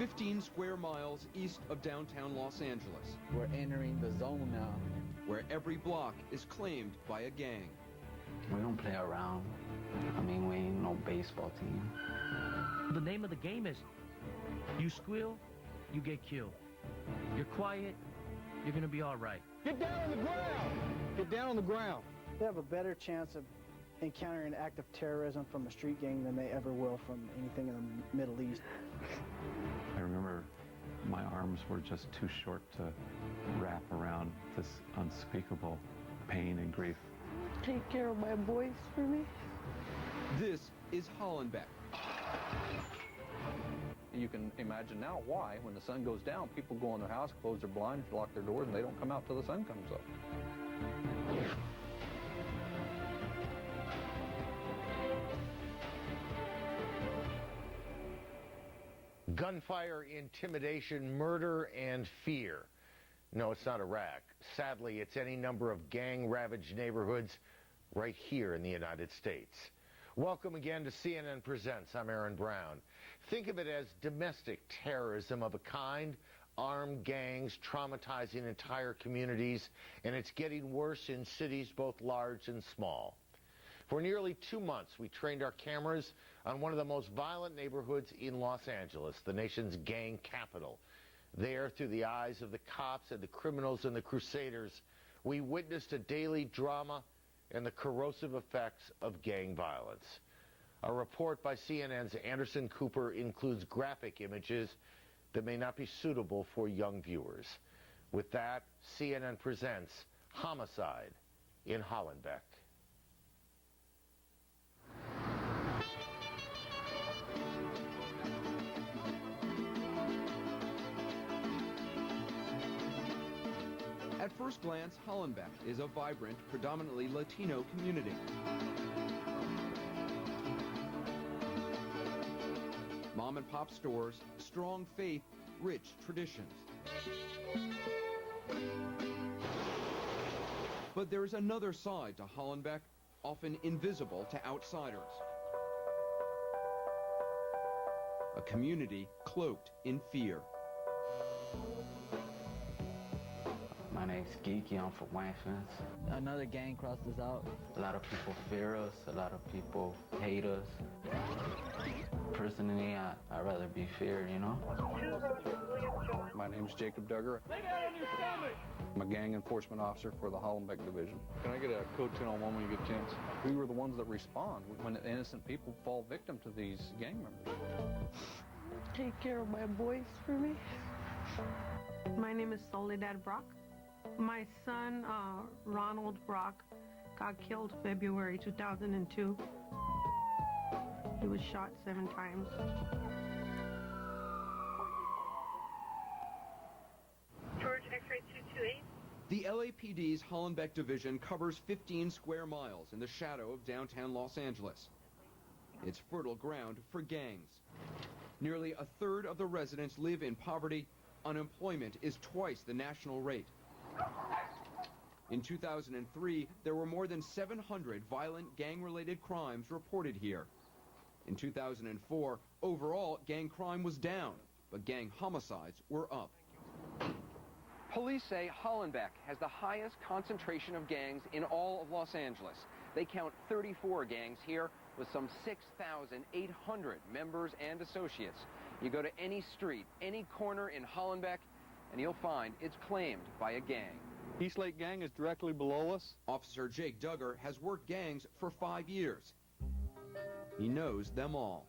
15 square miles east of downtown Los Angeles, We're entering the zone now. where every block is claimed by a gang. We don't play around. I mean, we ain't no baseball team. The name of the game is you squeal, you get killed. You're quiet, you're gonna be all right. Get down on the ground! Get down on the ground. They have a better chance of encountering an act of terrorism from a street gang than they ever will from anything in the Middle East. I remember my arms were just too short to wrap around this unspeakable pain and grief. Take care of my boys for me. This is Hollenbeck. You can imagine now why, when the sun goes down, people go in their house, close their blinds, lock their doors, and they don't come out till the sun comes up. Gunfire, intimidation, murder, and fear. No, it's not Iraq. Sadly, it's any number of gang-ravaged neighborhoods right here in the United States. Welcome again to CNN Presents. I'm Aaron Brown. Think of it as domestic terrorism of a kind, armed gangs traumatizing entire communities, and it's getting worse in cities both large and small. For nearly 2 months, we trained our cameras on one of the most violent neighborhoods in Los Angeles, the nation's gang capital. There, through the eyes of the cops and the criminals and the crusaders, we witnessed a daily drama and the corrosive effects of gang violence. A report by CNN's Anderson Cooper includes graphic images that may not be suitable for young viewers. With that, CNN presents Homicide in Hollenbeck. At first glance, Hollenbeck is a vibrant, predominantly Latino community. Mom and pop stores, strong faith, rich traditions. But there's another side to Hollenbeck, often invisible to outsiders. A community cloaked in fear. My name's Geeky, I'm from Waxfence. Another gang crossed us out. A lot of people fear us, a lot of people hate us. Personally, I'd rather be feared, you know? My name's Jacob Duggar. I'm a gang enforcement officer for the Hollenbeck Division. Can I get a code 10 on one when you get a chance? We were the ones that respond when innocent people fall victim to these gang members. Take care of my boys for me. My name is Soledad Brock. My son, Ronald Brock, got killed February 2002. He was shot 7 times. George X-ray 228. The LAPD's Hollenbeck Division covers 15 square miles in the shadow of downtown Los Angeles. It's fertile ground for gangs. Nearly a third of the residents live in poverty. Unemployment is twice the national rate. In 2003, there were more than 700 violent gang-related crimes reported here. In 2004, overall gang crime was down, but gang homicides were up. Police say Hollenbeck has the highest concentration of gangs in all of Los Angeles. They count 34 gangs here with some 6,800 members and associates. You go to any street, any corner in Hollenbeck, and you'll find it's claimed by a gang. East Lake Gang is directly below us. Officer Jake Duggar has worked gangs for 5 years. He knows them all.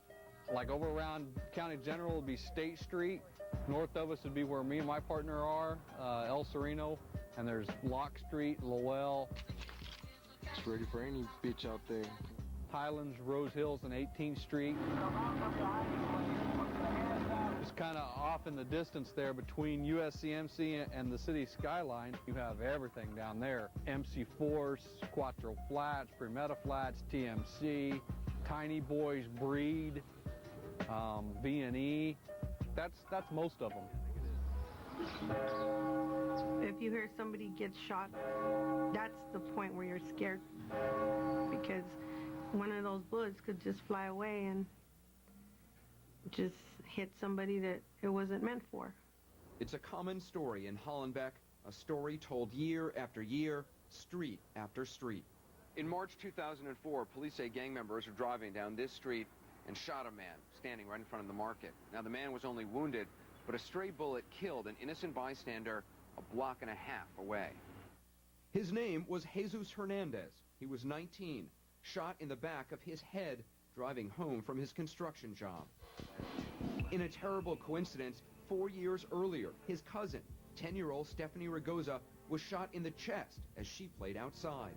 Like over around County General would be State Street. North of us would be where me and my partner are, El Sereno. And there's Lock Street, Lowell. It's ready for any bitch out there. Highlands, Rose Hills, and 18th Street. Just kind of off in the distance there between USCMC and the city skyline. You have everything down there. MC Force, Quattro Flats, Premeta Flats, TMC, Tiny Boys Breed, B&E. That's most of them. If you hear somebody get shot, that's the point where you're scared. Because one of those bullets could just fly away and just hit somebody that it wasn't meant for. It's a common story in Hollenbeck, a story told year after year, street after street. In March 2004, police say gang members were driving down this street and shot a man standing right in front of the market. Now, the man was only wounded, but a stray bullet killed an innocent bystander a block and a half away. His name was Jesus Hernandez. He was 19, shot in the back of his head driving home from his construction job. In a terrible coincidence, 4 years earlier, his cousin, 10-year-old Stephanie Ragoza, was shot in the chest as she played outside.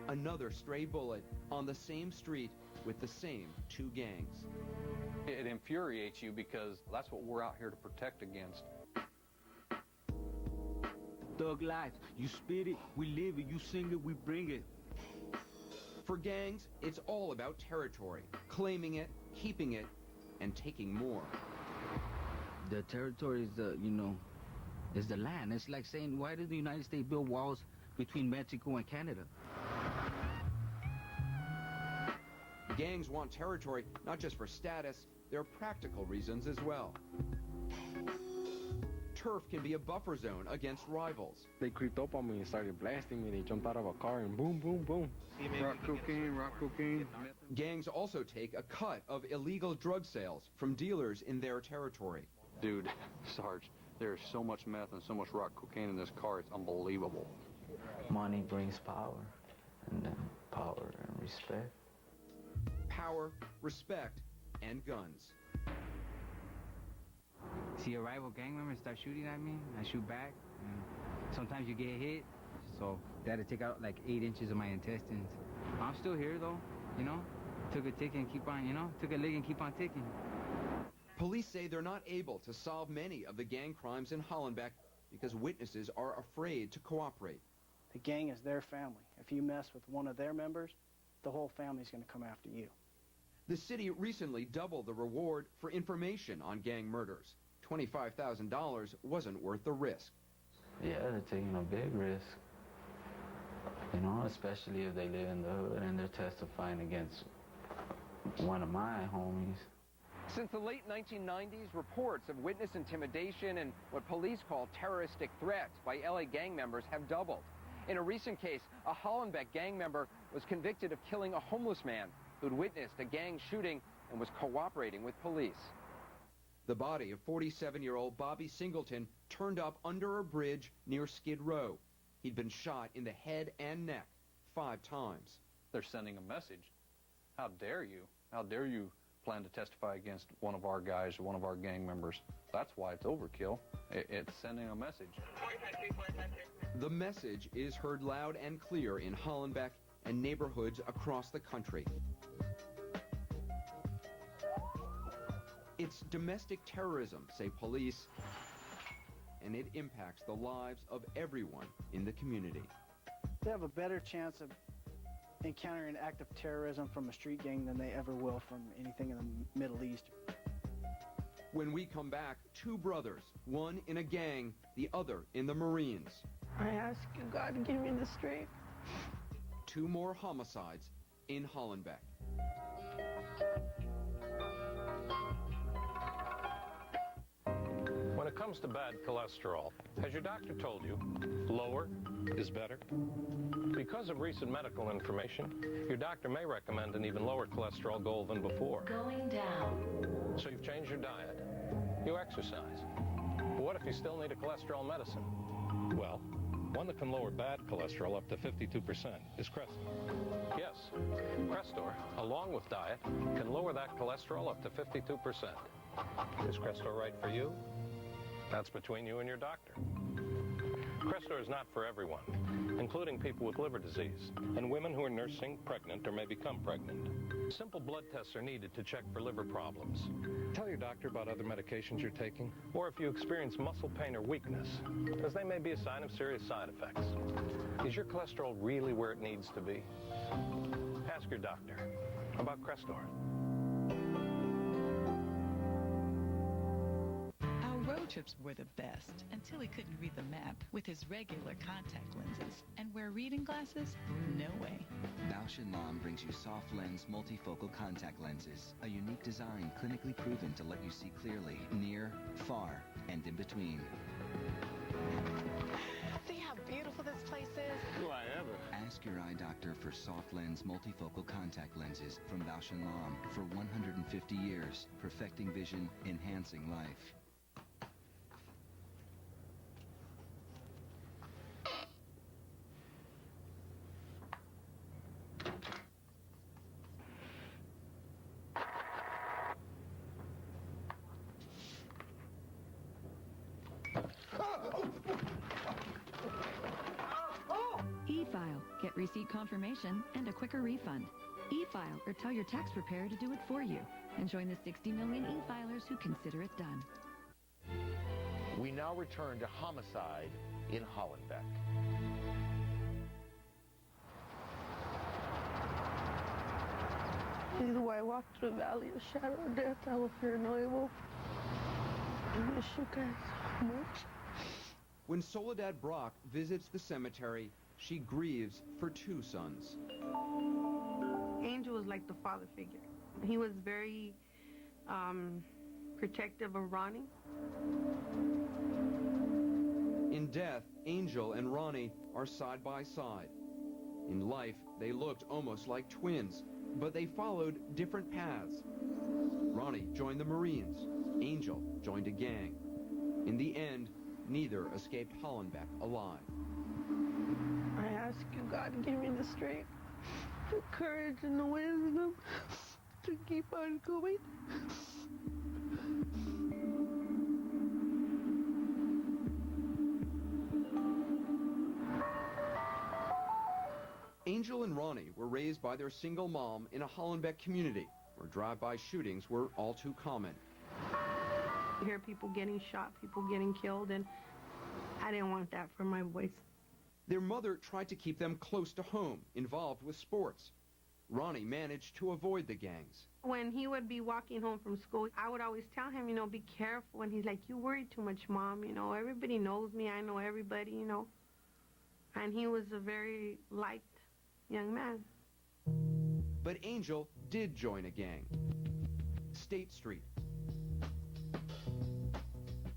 Another stray bullet on the same street with the same two gangs. It infuriates you because that's what we're out here to protect against. Thug life, you spit it, we live it, you sing it, we bring it. For gangs, it's all about territory, claiming it, keeping it, and taking more. The territory is is the land. It's like saying, why did the United States build walls between Mexico and Canada? Gangs want territory not just for status, there are practical reasons as well. Turf can be a buffer zone against rivals. They creeped up on me and started blasting me. They jumped out of a car and boom, boom, boom. Rock cocaine. Gangs also take a cut of illegal drug sales from dealers in their territory. Dude, Sarge, there's so much meth and so much rock cocaine in this car, it's unbelievable. Money brings power, and then power and respect. Power, respect, and guns. See a rival gang member start shooting at me, I shoot back, and sometimes you get hit, so they had to take out like 8 inches of my intestines. I'm still here though, took a tick and keep on, took a lick and keep on ticking. Police say they're not able to solve many of the gang crimes in Hollenbeck because witnesses are afraid to cooperate. The gang is their family. If you mess with one of their members, the whole family's going to come after you. The city recently doubled the reward for information on gang murders. $25,000 wasn't worth the risk. Yeah, they're taking a big risk. Especially if they live in the hood and they're testifying against one of my homies. Since the late 1990s, reports of witness intimidation and what police call terroristic threats by LA gang members have doubled. In a recent case, a Hollenbeck gang member was convicted of killing a homeless man who'd witnessed a gang shooting and was cooperating with police. The body of 47-year-old Bobby Singleton turned up under a bridge near Skid Row. He'd been shot in the head and neck 5 times. They're sending a message. How dare you? How dare you plan to testify against one of our guys or one of our gang members? That's why it's overkill. It's sending a message. The message is heard loud and clear in Hollenbeck and neighborhoods across the country. It's domestic terrorism, say police, and it impacts the lives of everyone in the community. They have a better chance of encountering an act of terrorism from a street gang than they ever will from anything in the Middle East. When we come back, 2 brothers, one in a gang, the other in the Marines. I ask you, God, to give me the strength. 2 more homicides in Hollenbeck. When it comes to bad cholesterol, has your doctor told you lower is better? Because of recent medical information, your doctor may recommend an even lower cholesterol goal than before. Going down. So you've changed your diet. You exercise. But what if you still need a cholesterol medicine? Well, one that can lower bad cholesterol up to 52% is Crestor. Yes, Crestor, along with diet, can lower that cholesterol up to 52%. Is Crestor right for you? That's between you and your doctor. Crestor is not for everyone, including people with liver disease and women who are nursing, pregnant, or may become pregnant. Simple blood tests are needed to check for liver problems. Tell your doctor about other medications you're taking, or if you experience muscle pain or weakness, as they may be a sign of serious side effects. Is your cholesterol really where it needs to be? Ask your doctor about Crestor. Our road trips were the best until he couldn't read the map with his regular contact lenses. And wear reading glasses? No way. Bausch & Lomb brings you soft lens multifocal contact lenses, a unique design clinically proven to let you see clearly, near, far, and in between. See how beautiful this place is? Do I ever? Ask your eye doctor for soft lens multifocal contact lenses from Bausch & Lomb. For 150 years, perfecting vision, enhancing life. E-File. Get receipt confirmation and a quicker refund. E-File, or tell your tax preparer to do it for you. And join the 60 million e-filers who consider it done. We now return to homicide in Hollenbeck. Either I walked through the valley of shadow of death, I will fear no evil. I miss you guys so much. When Soledad Brock visits the cemetery, she grieves for two sons. Angel was like the father figure. He was very protective of Ronnie. In death, Angel and Ronnie are side by side. In life, they looked almost like twins, but they followed different paths. Ronnie joined the Marines. Angel joined a gang. In the end, neither escaped Hollenbeck alive. I ask you, God, give me the strength, the courage, and the wisdom to keep on going. Angel and Ronnie were raised by their single mom in a Hollenbeck community where drive-by shootings were all too common. You hear people getting shot, people getting killed, and I didn't want that for my boys. Their mother tried to keep them close to home, involved with sports. Ronnie managed to avoid the gangs. When he would be walking home from school, I would always tell him, be careful. And he's like, you worry too much, Mom. Everybody knows me. I know everybody, And he was a very liked young man. But Angel did join a gang. State Street.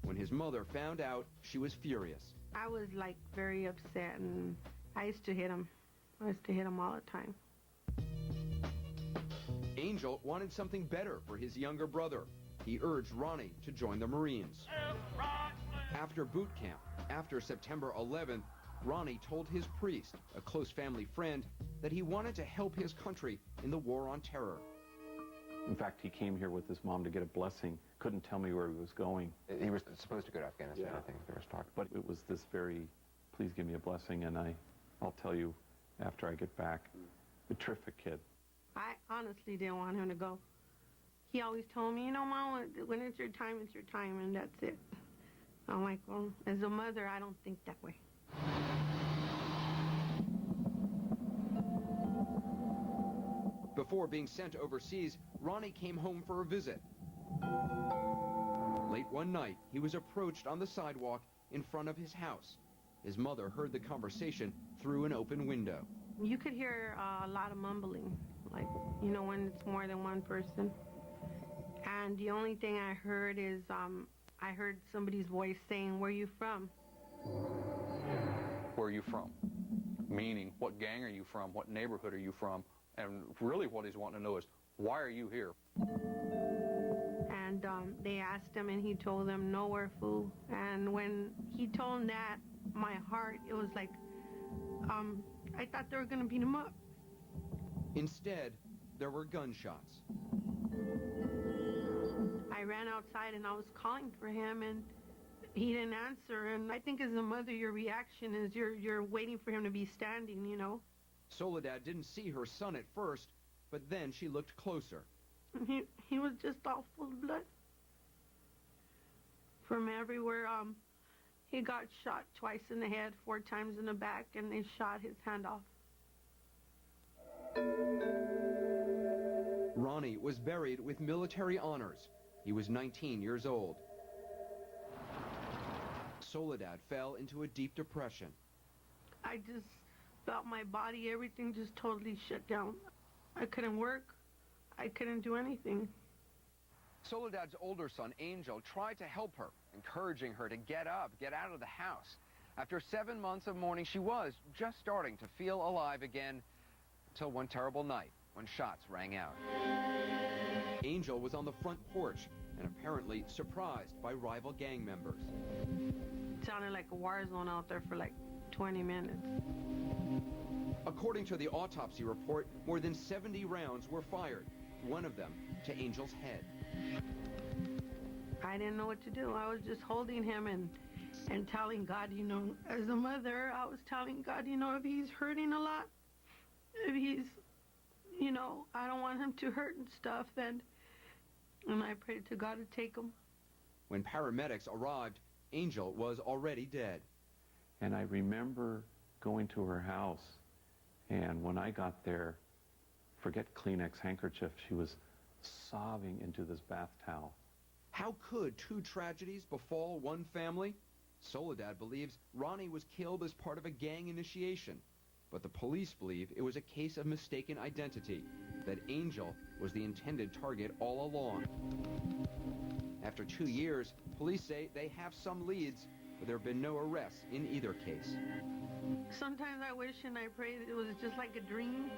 When his mother found out, she was furious. I was very upset, and I used to hit him. I used to hit him all the time. Angel wanted something better for his younger brother. He urged Ronnie to join the Marines. After boot camp, after September 11th, Ronnie told his priest, a close family friend, that he wanted to help his country in the war on terror. In fact, he came here with his mom to get a blessing. Couldn't tell me where he was going. He was supposed to go to Afghanistan, I think there was talk. But it was this very, please give me a blessing, and I'll tell you after I get back. A terrific kid. I honestly didn't want him to go. He always told me, Mom, when it's your time, and that's it. I'm like, well, as a mother, I don't think that way. Before being sent overseas, Ronnie came home for a visit. Late one night, he was approached on the sidewalk in front of his house. His mother heard the conversation through an open window. You could hear a lot of mumbling, when it's more than one person. And the only thing I heard is, I heard somebody's voice saying, "Where are you from?" Where are you from? Meaning, what gang are you from? What neighborhood are you from? And really what he's wanting to know is, why are you here? And they asked him, and he told them, "Nowhere, fool." And when he told them that, my heart, it was like, I thought they were going to beat him up. Instead, there were gunshots. I ran outside and I was calling for him, and he didn't answer. And I think as a mother, your reaction is you're waiting for him to be standing, Soledad didn't see her son at first, but then she looked closer. He was just all full of blood. From everywhere, he got shot twice in the head, 4 times in the back, and they shot his hand off. Ronnie was buried with military honors. He was 19 years old. Soledad fell into a deep depression. I just felt my body, everything just totally shut down. I couldn't work. I couldn't do anything. Soledad's older son, Angel, tried to help her, encouraging her to get up, get out of the house. After 7 months of mourning, she was just starting to feel alive again, until one terrible night when shots rang out. Angel was on the front porch and apparently surprised by rival gang members. It sounded like a war zone out there for like 20 minutes. According to the autopsy report, more than 70 rounds were fired, one of them to Angel's head. I didn't know what to do. I was just holding him and telling God, you know, as a mother, I was telling God, you know, if he's hurting a lot, if he's, you know, I don't want him to hurt and stuff, and I prayed to God to take him. When paramedics arrived, Angel was already dead. And I remember going to her house, and when I got there, forget Kleenex handkerchief, she was sobbing into this bath towel. How could two tragedies befall one family? Soledad believes Ronnie was killed as part of a gang initiation, but the police believe it was a case of mistaken identity, that Angel was the intended target all along. After 2 years, police say they have some leads, but there have been no arrests in either case. Sometimes I wish and I pray that it was just like a dream.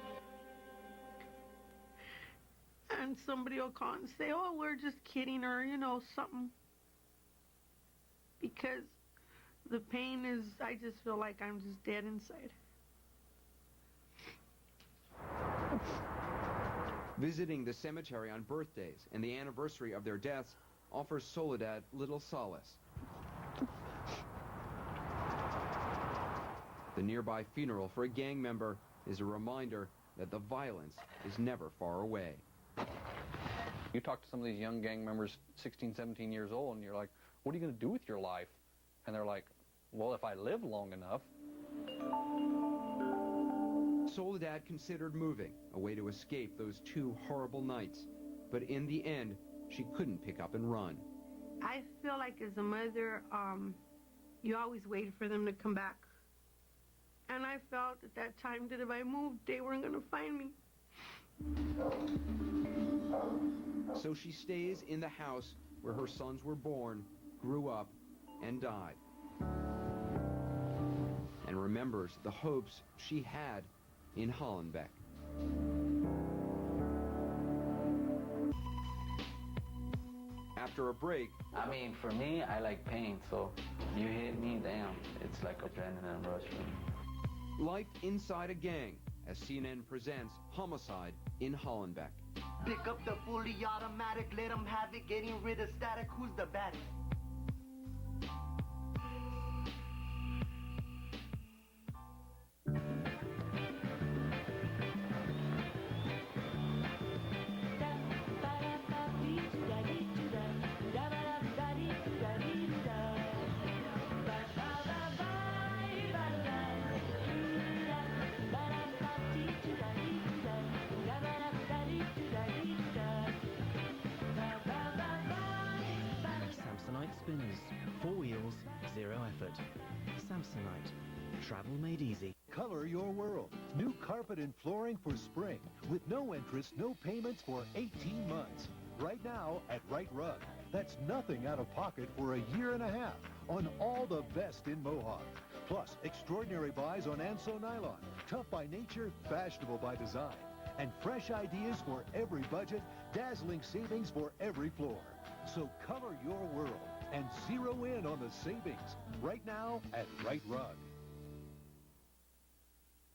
And somebody will call and say, oh, we're just kidding, or, you know, something. Because the pain is, I just feel like I'm just dead inside. Visiting the cemetery on birthdays and the anniversary of their deaths offers Soledad little solace. The nearby funeral for a gang member is a reminder that the violence is never far away. You talk to some of these young gang members, 16, 17 years old, and you're like, what are you going to do with your life? And they're like, well, if I live long enough. Soledad considered moving, a way to escape those 2 horrible nights. But in the end, she couldn't pick up and run. I feel like as a mother, you always wait for them to come back. And I felt at that time that if I moved, they weren't going to find me. So she stays in the house where her sons were born, grew up, and died. And remembers the hopes she had in Hollenbeck. After a break, I mean, for me, I like pain, so you hit me, damn, it's like adrenaline rush for me. life inside a gang, as CNN presents Homicide in Hollenbeck. Pick up the fully automatic, let them have it, getting rid of static. Who's the baddest? Samsonite spinners. 4 wheels, 0 effort. Samsonite. Travel made easy. Color your world. New carpet and flooring for spring with no interest, no payments for 18 months. Right now at Right Rug. That's nothing out of pocket for a year and a half on all the best in Mohawk. Plus, extraordinary buys on Anso nylon. Tough by nature, fashionable by design. And fresh ideas for every budget, dazzling savings for every floor. So color your world and zero in on the savings right now at Right Rug.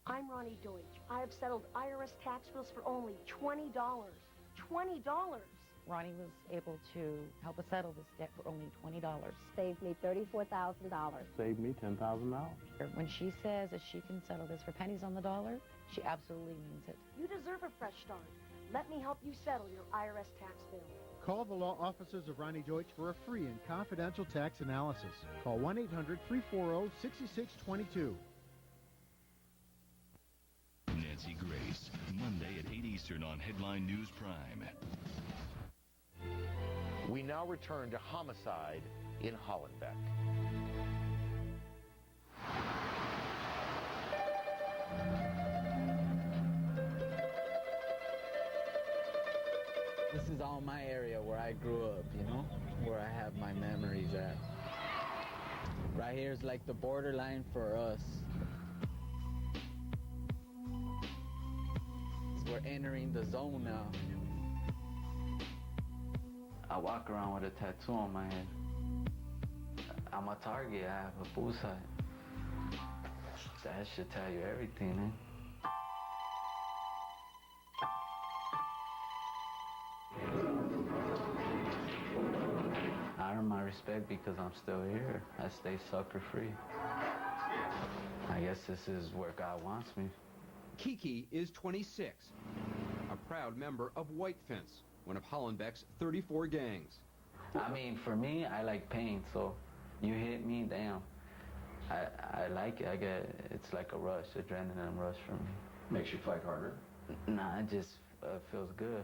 I'm Ronnie Deutsch. I have settled IRS tax bills for only $20. $20. Ronnie was able to help us settle this debt for only $20. Saved me $34,000. Saved me $10,000. When she says that she can settle this for pennies on the dollar, she absolutely means it. You deserve a fresh start. Let me help you settle your IRS tax bill. Call the law offices of Ronnie Deutsch for a free and confidential tax analysis. Call 1-800-340-6622. Nancy Grace, Monday at 8 Eastern on Headline News Prime. We now return to Homicide in Hollenbeck. around my area where I grew up, you know, where I have my memories at. Right here is like the borderline for us. We're entering the zone now. I walk around with a tattoo on my head. I'm a target, I have a bullseye. That should tell you everything, man. I earn my respect because I'm still here. I stay sucker free. I guess this is where God wants me. Kiki is 26, a proud member of White Fence, one of Hollenbeck's 34 gangs. I mean, for me, I like pain, so you hit me, damn. I like it. It's like a rush, adrenaline rush for me. Makes you fight harder? Nah, it just feels good.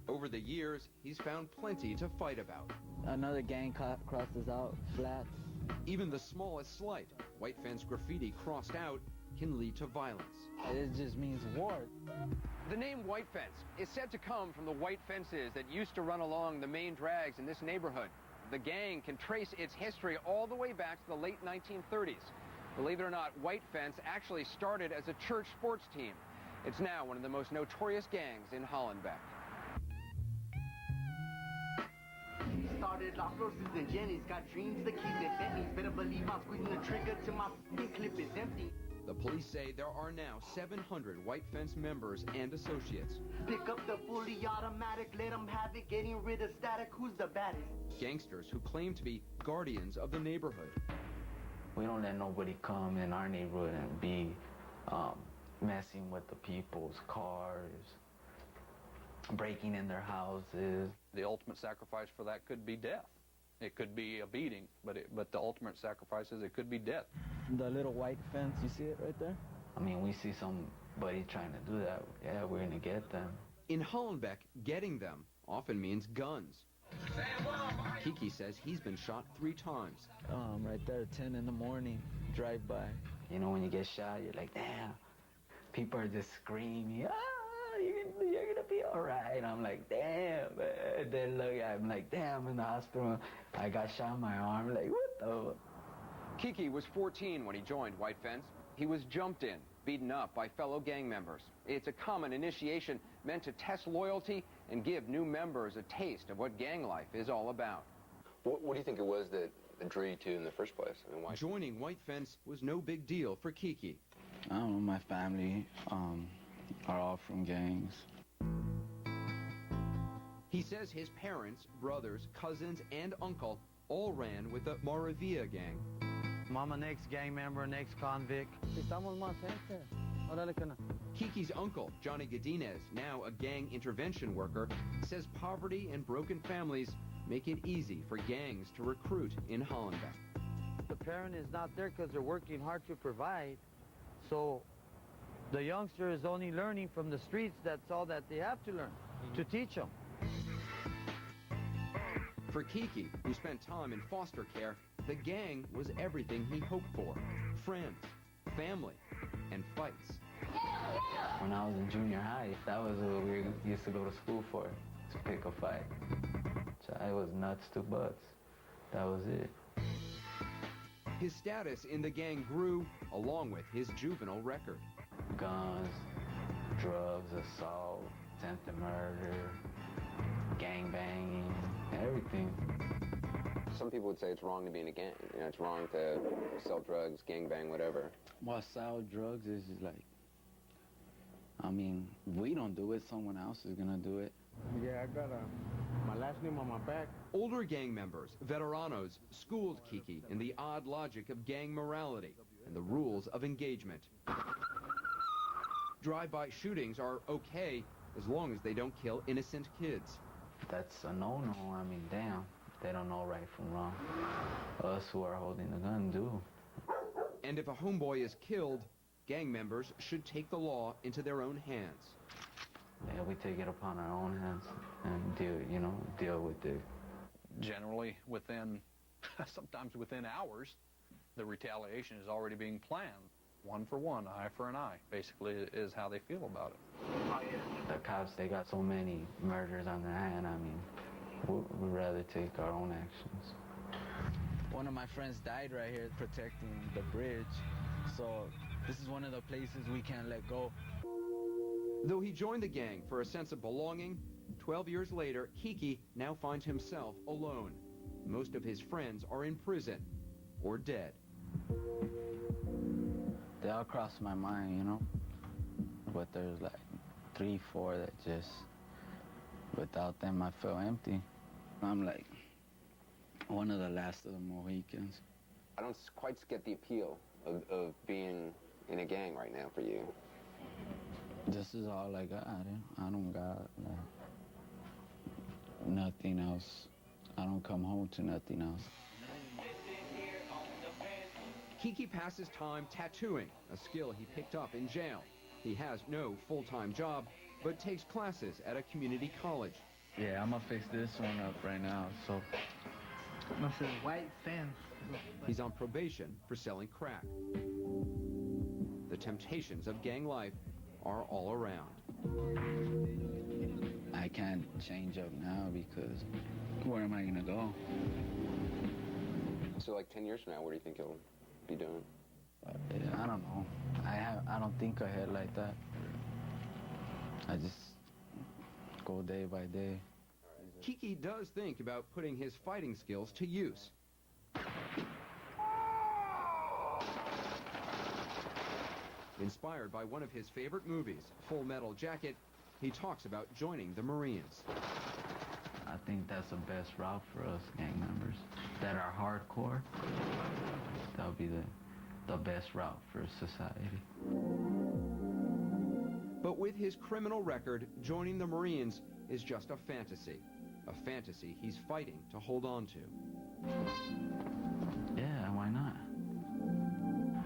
Over the years, he's found plenty to fight about. Another gang crosses out, flat. Even the smallest slight, White Fence graffiti crossed out, can lead to violence. It just means war. The name White Fence is said to come from the white fences that used to run along the main drags in this neighborhood. The gang can trace its history all the way back to the late 1930s. Believe it or not, White Fence actually started as a church sports team. It's now one of the most notorious gangs in Hollenbeck. He started off Roses and Jenny's, got dreams, the keys and Bentley's. Better believe I'm squeezing the trigger till my clip is empty. The police say there are now 700 White Fence members and associates. Pick up the fully automatic, let them have it, getting rid of static. Who's the baddest? Gangsters who claim to be guardians of the neighborhood. We don't let nobody come in our neighborhood and be messing with the people's cars, breaking in their houses. The ultimate sacrifice for that could be death. It could be a beating, but the ultimate sacrifice is it could be death. The little white fence, you see it right there? I mean, we see somebody trying to do that, yeah, we're gonna get them. In Hollenbeck, getting them often means guns. Kiki says he's been shot 3 times. Right there, 10 in the morning, drive by. You know, when you get shot, you're like, damn. People are just screaming, you're gonna be all right. I'm like, damn. And then look, I'm like, damn, I'm in the hospital. I got shot in my arm. Like, what the? Kiki was 14 when he joined White Fence. He was jumped in, beaten up by fellow gang members. It's a common initiation meant to test loyalty and give new members a taste of what gang life is all about. What do you think it was that drew you to in the first place? I mean, why? Joining White Fence was no big deal for Kiki. I don't know, my family are all from gangs. He says his parents, brothers, cousins, and uncle all ran with the Moravia gang. I'm an ex-gang member, an ex-convict. Estamos más gente. Órale, cana. Kiki's uncle, Johnny Godinez, now a gang intervention worker, says poverty and broken families make it easy for gangs to recruit in Hollenbeck. The parent is not there because they're working hard to provide. So the youngster is only learning from the streets. That's all that they have to learn, to teach them. For Kiki, who spent time in foster care, the gang was everything he hoped for. Friends, family, and fights. When I was in junior high, that was what we used to go to school for, to pick a fight. So I was nuts to butts. That was it. His status in the gang grew along with his juvenile record. Guns, drugs, assault, attempted murder, gang banging, everything. Some people would say it's wrong to be in a gang. You know, it's wrong to sell drugs, gangbang, whatever. Well, sell drugs is just like, I mean, we don't do it, someone else is gonna do it. Yeah, I got my last name on my back. Older gang members, veteranos, schooled Kiki in the odd logic of gang morality and the rules of engagement. Drive-by shootings are okay as long as they don't kill innocent kids. That's a no-no. I mean, damn. They don't know right from wrong. Us who are holding the gun do. And if a homeboy is killed, gang members should take the law into their own hands. Yeah, we take it upon our own hands and deal with it. Generally, sometimes within hours, the retaliation is already being planned. One for one, eye for an eye, basically, is how they feel about it. The cops, they got so many murders on their hand, I mean, we'd rather take our own actions. One of my friends died right here protecting the bridge, so this is one of the places we can't let go. Though he joined the gang for a sense of belonging, 12 years later, Kiki now finds himself alone. Most of his friends are in prison or dead. They all cross my mind, you know, but there's like 3, 4 that just, without them, I feel empty. I'm like one of the last of the Mohicans. I don't quite get the appeal of being in a gang right now for you. This is all I got. I don't got like nothing else. I don't come home to nothing else. Kiki passes time tattooing, a skill he picked up in jail. He has no full-time job, but takes classes at a community college. Yeah, I'm gonna fix this one up right now, so. Must say white fan. He's on probation for selling crack. The temptations of gang life are all around. I can't change up now because where am I gonna go? So like 10 years from now, what do you think you'll be doing? I don't know. I don't think ahead like that. I just go day by day. Kiki does think about putting his fighting skills to use. Inspired by one of his favorite movies, Full Metal Jacket, he talks about joining the Marines. I think that's the best route for us gang members that are hardcore. That would be the best route for society. But with his criminal record, joining the Marines is just a fantasy he's fighting to hold on to. Yeah, why not?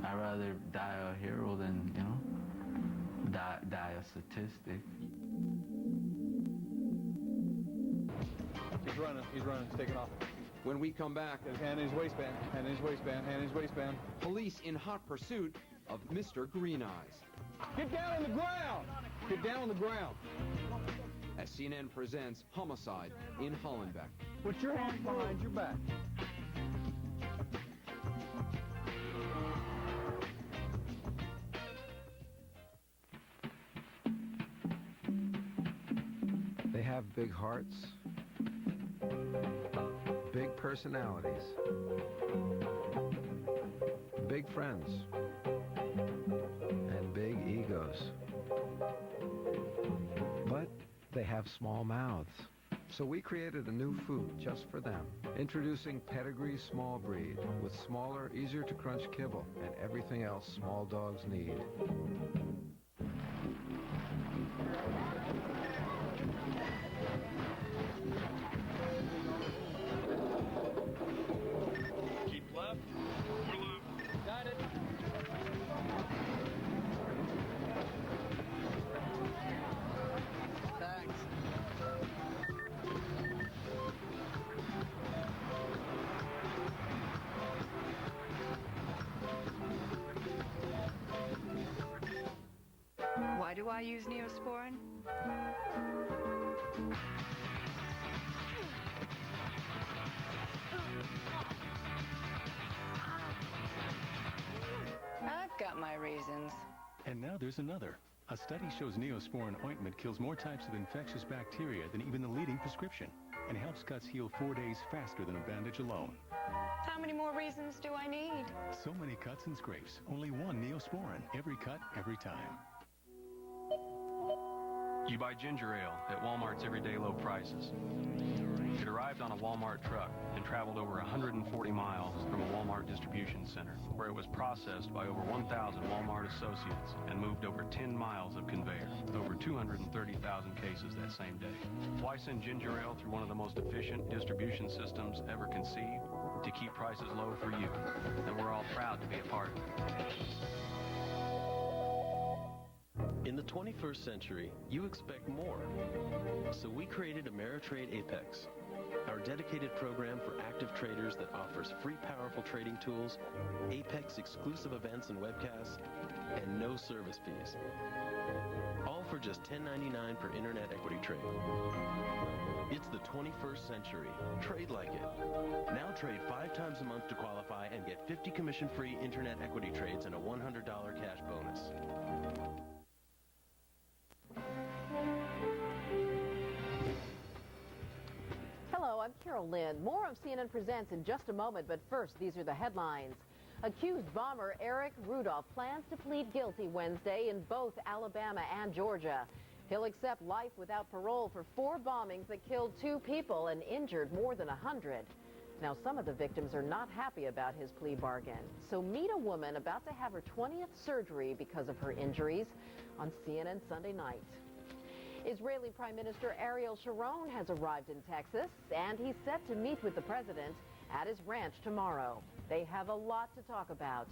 I'd rather die a hero than, you know, die a statistic. He's running, he's taking off. When we come back, Hand in his waistband, hand in his waistband, hand in his waistband. Police in hot pursuit of Mr. Green Eyes. Get down on the ground! Get down on the ground! As CNN presents Homicide in Hollenbeck. Put your hands behind your back. They have big hearts, big personalities, big friends, and big egos. But they have small mouths. So we created a new food just for them. Introducing Pedigree Small Breed with smaller, easier to crunch kibble and everything else small dogs need. Keep left. More left. Got it. Thanks. Why do I use Neosporin? I've got my reasons. And now there's another. A study shows Neosporin ointment kills more types of infectious bacteria than even the leading prescription and helps cuts heal 4 days faster than a bandage alone. How many more reasons do I need? So many cuts and scrapes. Only one Neosporin. Every cut, every time. You buy ginger ale at Walmart's everyday low prices. It arrived on a Walmart truck and traveled over 140 miles from a Walmart distribution center, where it was processed by over 1,000 Walmart associates and moved over 10 miles of conveyor, over 230,000 cases that same day. Why send ginger ale through one of the most efficient distribution systems ever conceived? To keep prices low for you, and we're all proud to be a part of it. In the 21st century, you expect more. So we created Ameritrade Apex, our dedicated program for active traders that offers free powerful trading tools, Apex exclusive events and webcasts, and no service fees. All for just $10.99 per internet equity trade. It's the 21st century. Trade like it. Now trade 5 times a month to qualify and get 50 commission-free internet equity trades and a $100 cash bonus. Hello, I'm Carol Lynn. More of CNN Presents in just a moment, but first, these are the headlines. Accused bomber Eric Rudolph plans to plead guilty Wednesday in both Alabama and Georgia. He'll accept life without parole for 4 bombings that killed 2 people and injured more than 100. Now, some of the victims are not happy about his plea bargain. So meet a woman about to have her 20th surgery because of her injuries on CNN Sunday night. Israeli Prime Minister Ariel Sharon has arrived in Texas, and he's set to meet with the president at his ranch tomorrow. They have a lot to talk about.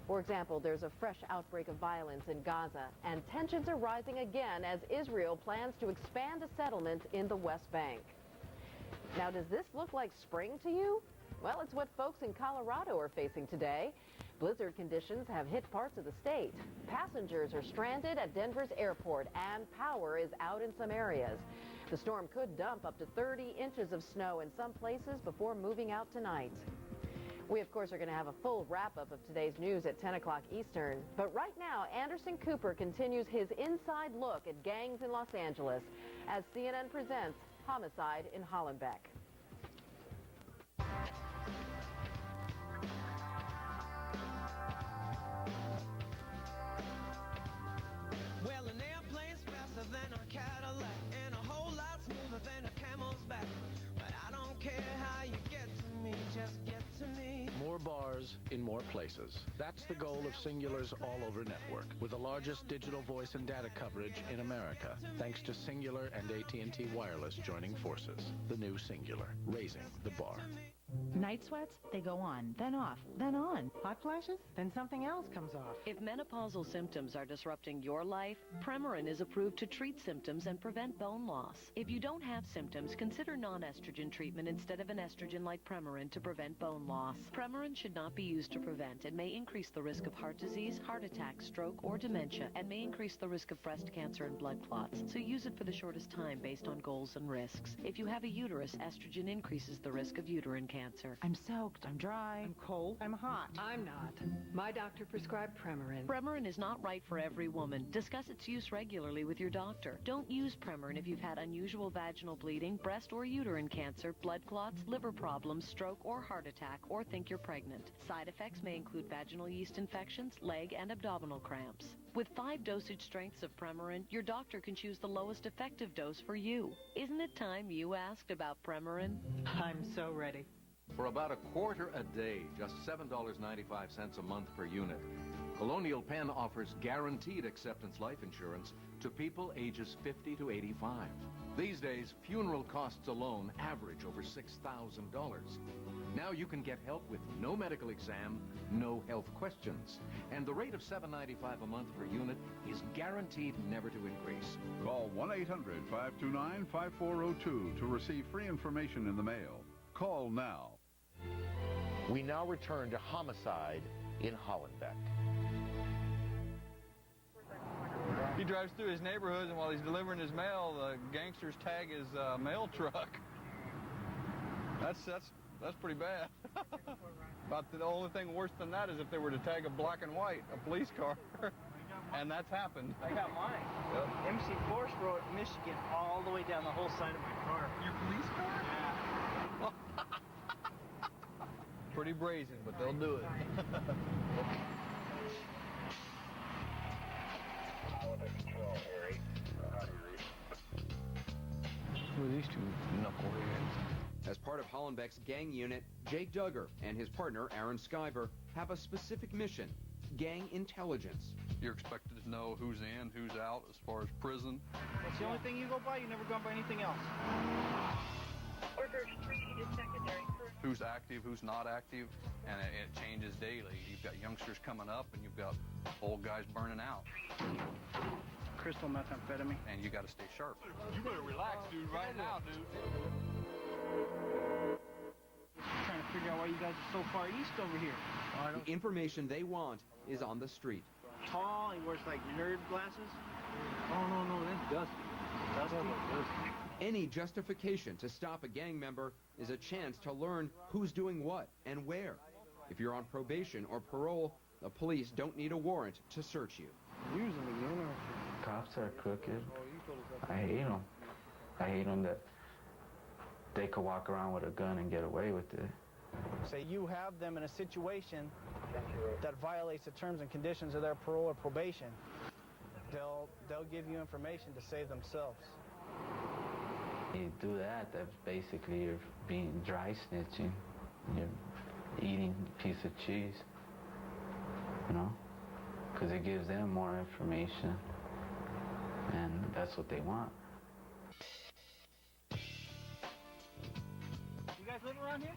For example, there's a fresh outbreak of violence in Gaza, and tensions are rising again as Israel plans to expand a settlement in the West Bank. Now, does this look like spring to you? Well, it's what folks in Colorado are facing today. Blizzard conditions have hit parts of the state. Passengers are stranded at Denver's airport, and power is out in some areas. The storm could dump up to 30 inches of snow in some places before moving out tonight. We, of course, are going to have a full wrap-up of today's news at 10 o'clock Eastern. But right now, Anderson Cooper continues his inside look at gangs in Los Angeles as CNN presents Homicide in Hollenbeck. Well, an airplane's faster than a Cadillac and a whole lot smoother than a camel's back. But I don't care how you get to me, just get to me. More bars in more places. That's the goal of Singular's all-over network, with the largest digital voice and data coverage in America, thanks to Singular and AT&T Wireless joining forces. The new Singular, raising the bar. Night sweats, they go on, then off, then on. Hot flashes, then something else comes off. If menopausal symptoms are disrupting your life, Premarin is approved to treat symptoms and prevent bone loss. If you don't have symptoms, consider non-estrogen treatment instead of an estrogen like Premarin to prevent bone loss. Premarin should not be used to prevent and may increase the risk of heart disease, heart attack, stroke, or dementia, and may increase the risk of breast cancer and blood clots. So use it for the shortest time based on goals and risks. If you have a uterus, estrogen increases the risk of uterine cancer. I'm soaked, I'm dry, I'm cold, I'm hot. I'm not. My doctor prescribed Premarin. Premarin is not right for every woman. Discuss its use regularly with your doctor. Don't use Premarin if you've had unusual vaginal bleeding, breast or uterine cancer, blood clots, liver problems, stroke or heart attack, or think you're pregnant. Side effects may include vaginal yeast infections, leg and abdominal cramps. With 5 dosage strengths of Premarin, your doctor can choose the lowest effective dose for you. Isn't it time you asked about Premarin? I'm so ready. For about $1/4 a day, just $7.95 a month per unit, Colonial Penn offers guaranteed acceptance life insurance to people ages 50 to 85. These days, funeral costs alone average over $6,000. Now you can get help with no medical exam, no health questions. And the rate of $7.95 a month per unit is guaranteed never to increase. Call 1-800-529-5402 to receive free information in the mail. Call now. We now return to Homicide in Hollenbeck. He drives through his neighborhood, and while he's delivering his mail, the gangsters tag his mail truck. That's pretty bad. But the only thing worse than that is if they were to tag a black and white, a police car. And that's happened. I got mine. Yep. MC Forest Road, Michigan, all the way down the whole side of my car. Your police car? Yeah. Pretty brazen, but they'll do it. Who are these two knuckleheads? As part of Hollenbeck's gang unit, Jake Duggar and his partner, Aaron Skyver, have a specific mission: gang intelligence. You're expected to know who's in, who's out as far as prison. That's the only thing you go by. You never go by anything else. Order 3 is secondary. Who's active, who's not active, and it changes daily. You've got youngsters coming up, and you've got old guys burning out. crystal methamphetamine. And you got to stay sharp. You better relax, dude, right now, dude. I'm trying to figure out why you guys are so far east over here. The information they want is on the street. Tall, he wears like nerd glasses. Oh, no, that's Dusty. Dusty? Any justification to stop a gang member is a chance to learn who's doing what and where. If you're on probation or parole, the police don't need a warrant to search you. Cops are crooked. I hate them. I hate them that they could walk around with a gun and get away with it. Say you have them in a situation that violates the terms and conditions of their parole or probation, they'll give you information to save themselves. You do that, that's basically you're being dry snitching. You're eating a piece of cheese, you know? Because it gives them more information, and that's what they want. You guys live around here?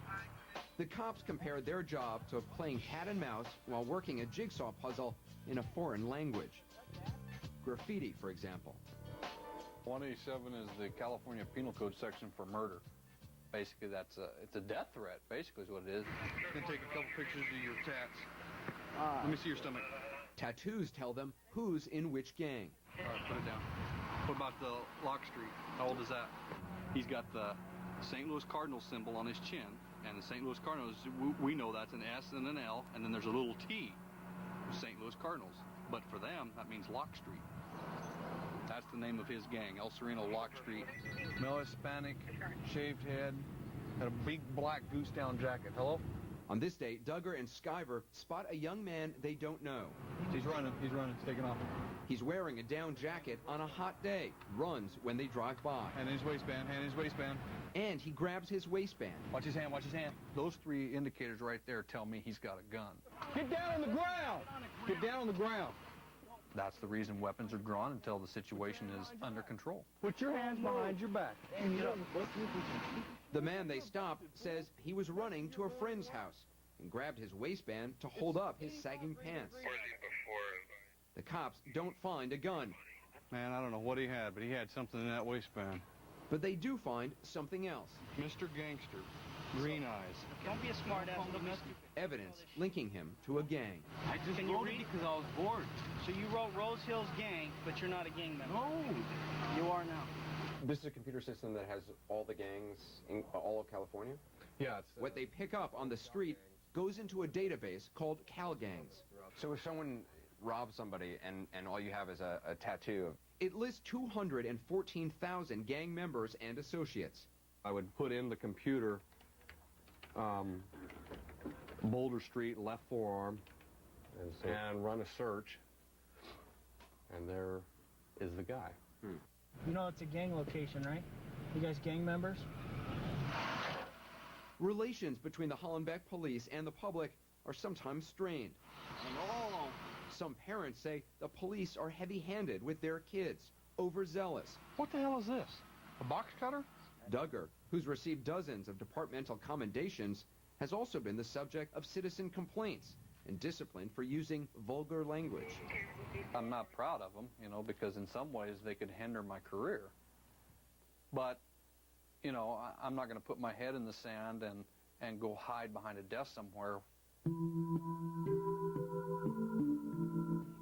The cops compared their job to playing cat and mouse while working a jigsaw puzzle in a foreign language. Graffiti, for example. 187 is the California Penal Code section for murder. Basically, it's a death threat, basically is what it is. Then take a couple pictures of your tats. Let me see your stomach. Tattoos tell them who's in which gang. All right, put it down. What about the Lock Street? How old is that? He's got the St. Louis Cardinals symbol on his chin, and the St. Louis Cardinals, we know that's an S and an L, and then there's a little T, St. Louis Cardinals. But for them, that means Lock Street. That's the name of his gang, El Sereno Lock Street. Male Hispanic, shaved head, had a big black goose down jacket. Hello? On this day, Duggar and Skyver spot a young man they don't know. He's running, he's taking off. He's wearing a down jacket on a hot day, runs when they drive by. Hand in his waistband, hand in his waistband. And he grabs his waistband. Watch his hand, watch his hand. Those three indicators right there tell me he's got a gun. Get down on the ground! Get down on the ground! That's the reason weapons are drawn until the situation is under control. Put your hands behind your back. The man they stopped says he was running to a friend's house and grabbed his waistband to hold up his sagging pants. The cops don't find a gun. Man, I don't know what he had, but he had something in that waistband. But they do find something else. Mr. Gangster. Green eyes. Don't be a smart ass. Evidence linking him to a gang. I just wrote it because I was bored. So you wrote Rose Hills Gang, but you're not a gang member. No. You are now. This is a computer system that has all the gangs in all of California? Yeah. What they pick up on the street goes into a database called CalGangs. So if someone robs somebody and all you have is a tattoo of... It lists 214,000 gang members and associates. I would put in the computer Boulder Street, left forearm, and run a search, and there is the guy. You know it's a gang location, right? You guys gang members? Relations between the Hollenbeck police and the public are sometimes strained. Some parents say the police are heavy-handed with their kids, overzealous. What the hell is this? A box cutter? Duggar, who's received dozens of departmental commendations, has also been the subject of citizen complaints and disciplined for using vulgar language. I'm not proud of them, you know, because in some ways they could hinder my career. But, you know, I'm not going to put my head in the sand and go hide behind a desk somewhere.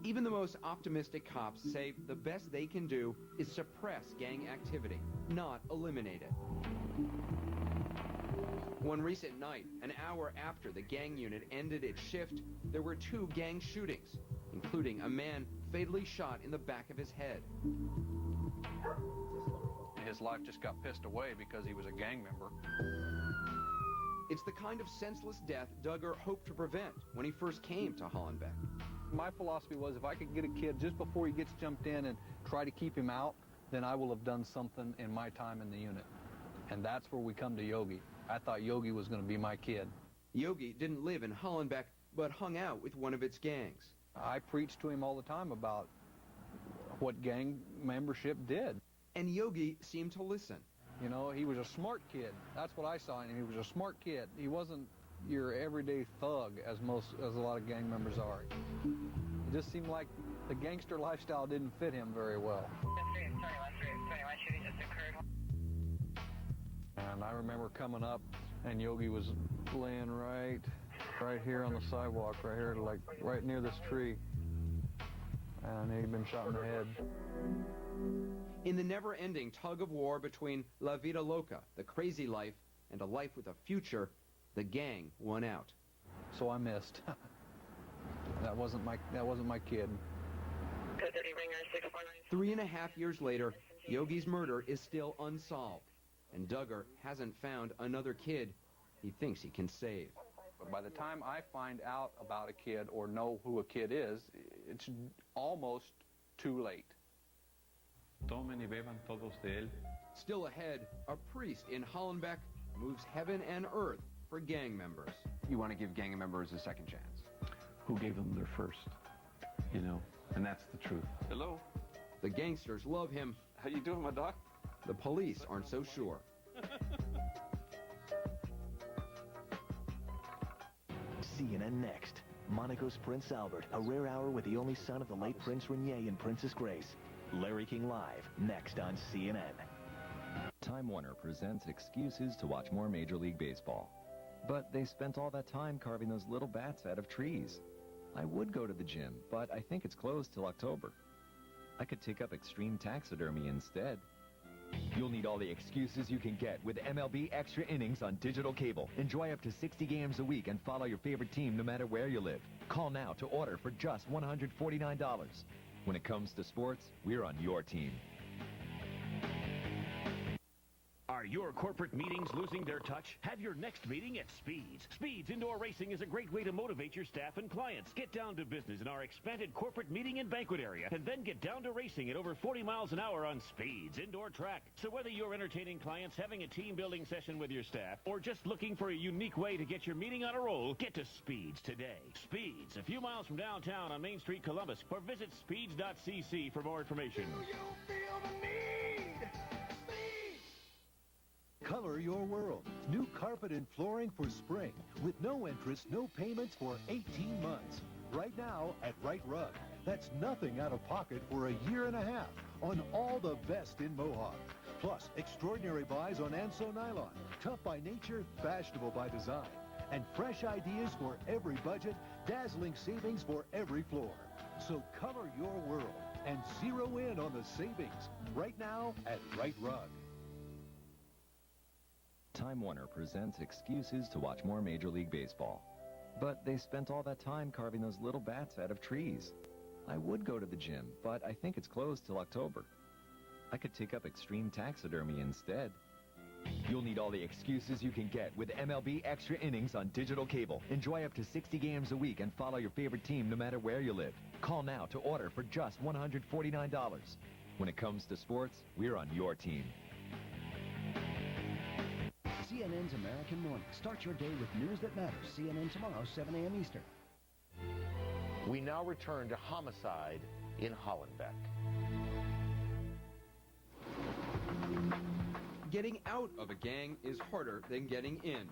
Even the most optimistic cops say the best they can do is suppress gang activity, not eliminate it. One recent night, an hour after the gang unit ended its shift, there were 2 gang shootings, including a man fatally shot in the back of his head. His life just got pissed away because he was a gang member. It's the kind of senseless death Duggar hoped to prevent when he first came to Hollenbeck. My philosophy was if I could get a kid just before he gets jumped in and try to keep him out, then I will have done something in my time in the unit. And that's where we come to Yogi. I thought Yogi was going to be my kid. Yogi didn't live in Hollenbeck, but hung out with one of its gangs. I preached to him all the time about what gang membership did. And Yogi seemed to listen. You know, he was a smart kid. That's what I saw in him. He was a smart kid. He wasn't your everyday thug as a lot of gang members are. It just seemed like The gangster lifestyle didn't fit him very well. And I remember coming up, and Yogi was laying right here on the sidewalk, right here, like right near this tree. And he'd been shot in the head. In the never-ending tug-of-war between La Vida Loca, the crazy life, and a life with a future, the gang won out. So I missed. That wasn't my kid. 3.5 years later, Yogi's murder is still unsolved, and Duggar hasn't found another kid he thinks he can save. But by the time I find out about a kid or know who a kid is, it's almost too late. Tomen y beban todos de él. Still ahead, a priest in Hollenbeck moves heaven and earth for gang members. You want to give gang members a second chance. Who gave them their first? You know, and that's the truth. Hello? The gangsters love him. How you doing, my doc? The police aren't so sure. CNN next. Monaco's Prince Albert, a rare hour with the only son of the late Prince Rainier and Princess Grace. Larry King Live, next on CNN. Time Warner presents excuses to watch more Major League Baseball. But they spent all that time carving those little bats out of trees. I would go to the gym, but I think it's closed till October. I could take up extreme taxidermy instead. You'll need all the excuses you can get with MLB Extra Innings on digital cable. Enjoy up to 60 games a week and follow your favorite team no matter where you live. Call now to order for just $149. When it comes to sports, we're on your team. Are your corporate meetings losing their touch? Have your next meeting at Speeds. Speeds Indoor Racing is a great way to motivate your staff and clients. Get down to business in our expanded corporate meeting and banquet area, and then get down to racing at over 40 miles an hour on Speeds Indoor Track. So whether you're entertaining clients, having a team-building session with your staff, or just looking for a unique way to get your meeting on a roll, get to Speeds today. Speeds, a few miles from downtown on Main Street, Columbus, or visit speeds.cc for more information. Do you feel the need? Color your world. New carpet and flooring for spring with no interest, no payments for 18 months. Right now at Right Rug. That's nothing out of pocket for a year and a half on all the best in Mohawk. Plus, extraordinary buys on Anso Nylon. Tough by nature, fashionable by design. And fresh ideas for every budget, dazzling savings for every floor. So color your world and zero in on the savings right now at Right Rug. Time Warner presents excuses to watch more Major League Baseball. But they spent all that time carving those little bats out of trees. I would go to the gym, but I think it's closed till October. I could take up extreme taxidermy instead. You'll need all the excuses you can get with MLB Extra Innings on digital cable. Enjoy up to 60 games a week and follow your favorite team no matter where you live. Call now to order for just $149. When it comes to sports, we're on your team. CNN's American Morning. Start your day with news that matters. CNN tomorrow, 7 a.m. Eastern. We now return to homicide in Hollenbeck. Getting out of a gang is harder than getting in.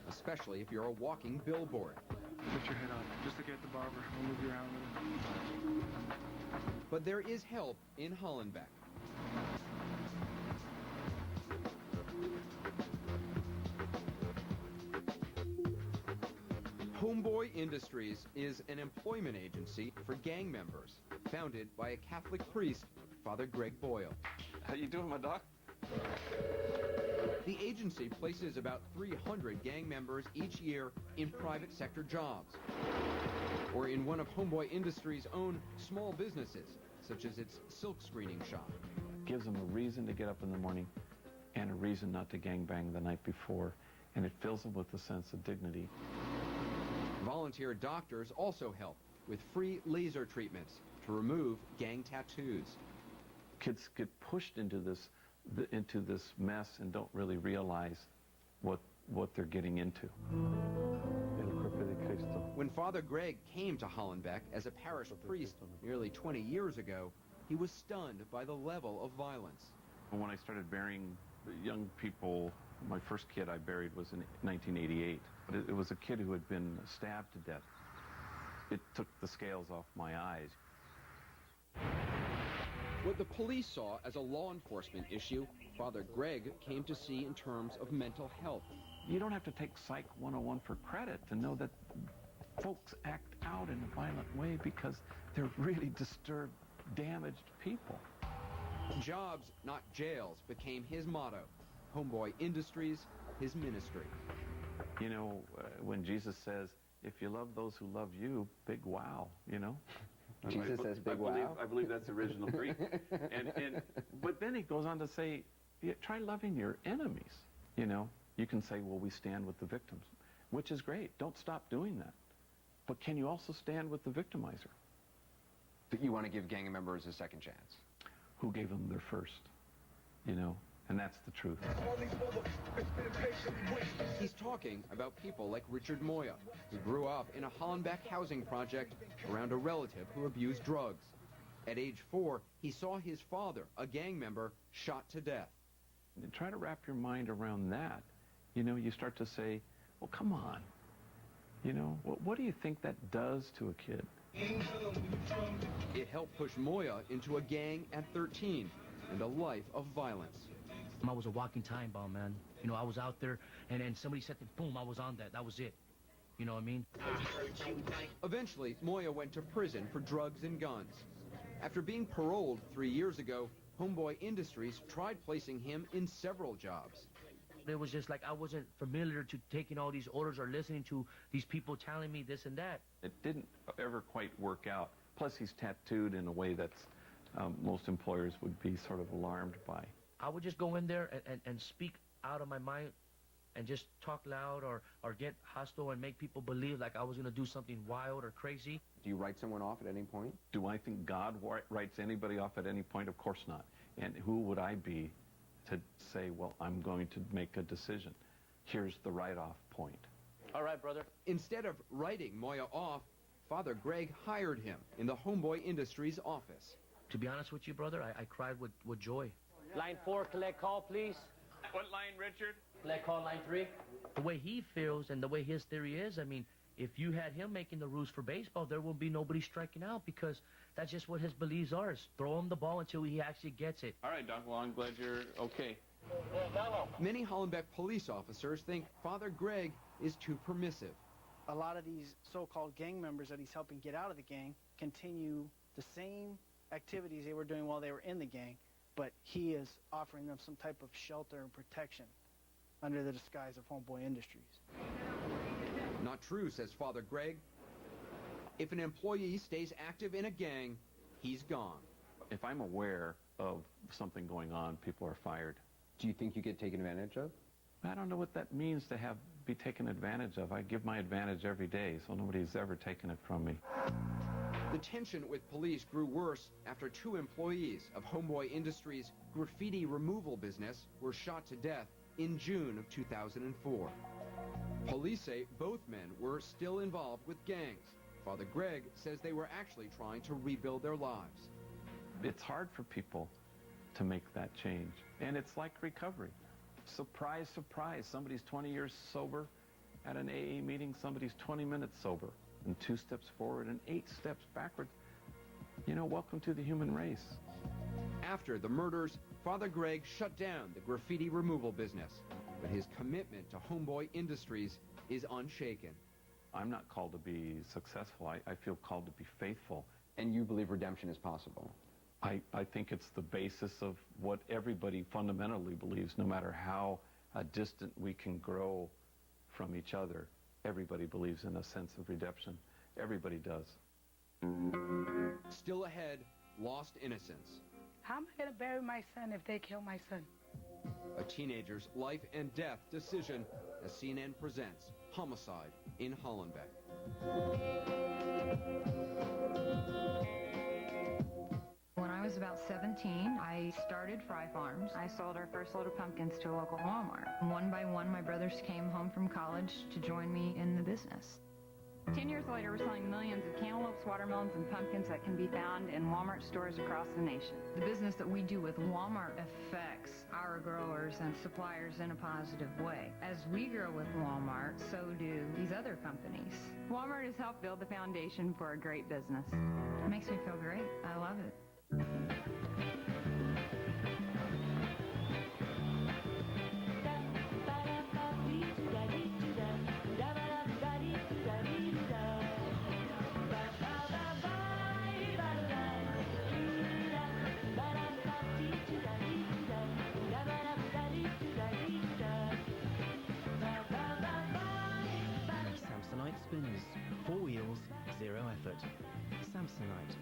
Especially if you're a walking billboard. Put your head up. Just look at the barber. We'll move you around a little. But there is help in Hollenbeck. Homeboy Industries is an employment agency for gang members, founded by a Catholic priest, Father Greg Boyle. How you doing, my doc? The agency places about 300 gang members each year in private sector jobs, or in one of Homeboy Industries' own small businesses, such as its silk screening shop. Gives them a reason to get up in the morning and a reason not to gangbang the night before, and it fills them with a sense of dignity. Volunteer doctors also help with free laser treatments to remove gang tattoos. Kids get pushed into this mess and don't really realize what they're getting into. When Father Greg came to Hollenbeck as a parish priest nearly 20 years ago, he was stunned by the level of violence. When I started burying young people, my first kid I buried was in 1988. It was a kid who had been stabbed to death. it took the scales off my eyes. What the police saw as a law enforcement issue, Father Greg came to see in terms of mental health. You don't have to take Psych 101 for credit to know that folks act out in a violent way because they're really disturbed, damaged people. Jobs, not jails, became his motto. Homeboy Industries, his ministry. You know, when Jesus says, if you love those who love you, big wow, you know? Jesus says big wow? I believe that's original Greek. But then he goes on to say, yeah, try loving your enemies. You know, you can say, well, we stand with the victims, which is great. Don't stop doing that. But can you also stand with the victimizer? But you want to give gang members a second chance. Who gave them their first? You know, and that's the truth. He's talking about people like Richard Moya, who grew up in a Hollenbeck housing project around a relative who abused drugs. At age 4, he saw his father, a gang member, shot to death. And try to wrap your mind around that. You know, you start to say, well, come on. You know, what do you think that does to a kid? It helped push Moya into a gang at 13 and a life of violence. I was a walking time bomb, man. You know, I was out there, and somebody said, boom, I was on that. That was it. You know what I mean? Eventually, Moya went to prison for drugs and guns. After being paroled 3 years ago, Homeboy Industries tried placing him in several jobs. It was just like I wasn't familiar to taking all these orders or listening to these people telling me this and that. It didn't ever quite work out. Plus, he's tattooed in a way that's most employers would be sort of alarmed by. I would just go in there and speak out of my mind and just talk loud or get hostile and make people believe like I was going to do something wild or crazy. Do you write someone off at any point? Do I think God writes anybody off at any point? Of course not. And who would I be to say, well, I'm going to make a decision. Here's the write-off point. All right, brother. Instead of writing Moya off, Father Greg hired him in the Homeboy Industries office. To be honest with you, brother, I cried with joy. Line 4, collect call, please. What line, Richard? Collect call, line 3. The way he feels and the way his theory is, I mean, if you had him making the rules for baseball, there will be nobody striking out because that's just what his beliefs are. Is throw him the ball until he actually gets it. All right, Doc. Well, I'm glad you're okay. Many Hollenbeck police officers think Father Greg is too permissive. A lot of these so-called gang members that he's helping get out of the gang continue the same activities they were doing while they were in the gang, but he is offering them some type of shelter and protection under the disguise of Homeboy Industries. Not true, says Father Greg. If an employee stays active in a gang, he's gone. If I'm aware of something going on, people are fired. Do you think you get taken advantage of? I don't know what that means to be taken advantage of. I give my advantage every day, so nobody's ever taken it from me. The tension with police grew worse after 2 employees of Homeboy Industries' graffiti removal business were shot to death in June of 2004. Police say both men were still involved with gangs. Father Greg says they were actually trying to rebuild their lives. It's hard for people to make that change, and it's like recovery. Surprise, surprise, somebody's 20 years sober at an AA meeting, somebody's 20 minutes sober, and 2 steps forward and 8 steps backwards. You know, welcome to the human race. After the murders, Father Greg shut down the graffiti removal business, but his commitment to Homeboy Industries is unshaken. I'm not called to be successful. I feel called to be faithful. And you believe redemption is possible? I think it's the basis of what everybody fundamentally believes, no matter how distant we can grow from each other. Everybody believes in a sense of redemption. Everybody does. Still ahead, lost innocence. How am I going to bury my son if they kill my son? A teenager's life and death decision as CNN presents Homicide in Hollenbeck. When I was about 17, I started Fry Farms. I sold our first load of pumpkins to a local Walmart. One by one, my brothers came home from college to join me in the business. 10 years later, we're selling millions of cantaloupes, watermelons, and pumpkins that can be found in Walmart stores across the nation. The business that we do with Walmart affects our growers and suppliers in a positive way. As we grow with Walmart, so do these other companies. Walmart has helped build the foundation for a great business. It makes me feel great. I love it. Samsonite spinners. 4 wheels, 0 effort. Samsonite.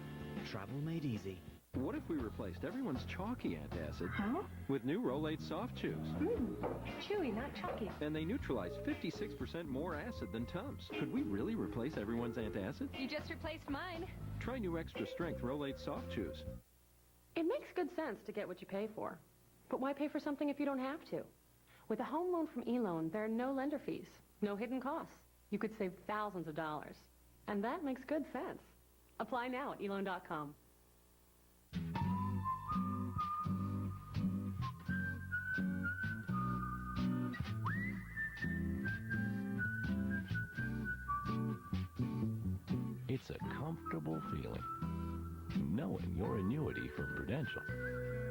Travel made easy. What if we replaced everyone's chalky antacid with new Rolade soft chews? Chewy, not chalky. And they neutralize 56% more acid than Tums. Could we really replace everyone's antacid? You just replaced mine. Try new extra strength Rolade soft chews. It makes good sense to get what you pay for. But why pay for something if you don't have to? With a home loan from eLoan, there are no lender fees, no hidden costs. You could save thousands of dollars. And that makes good sense. Apply now at eLoan.com. It's a comfortable feeling knowing your annuity from Prudential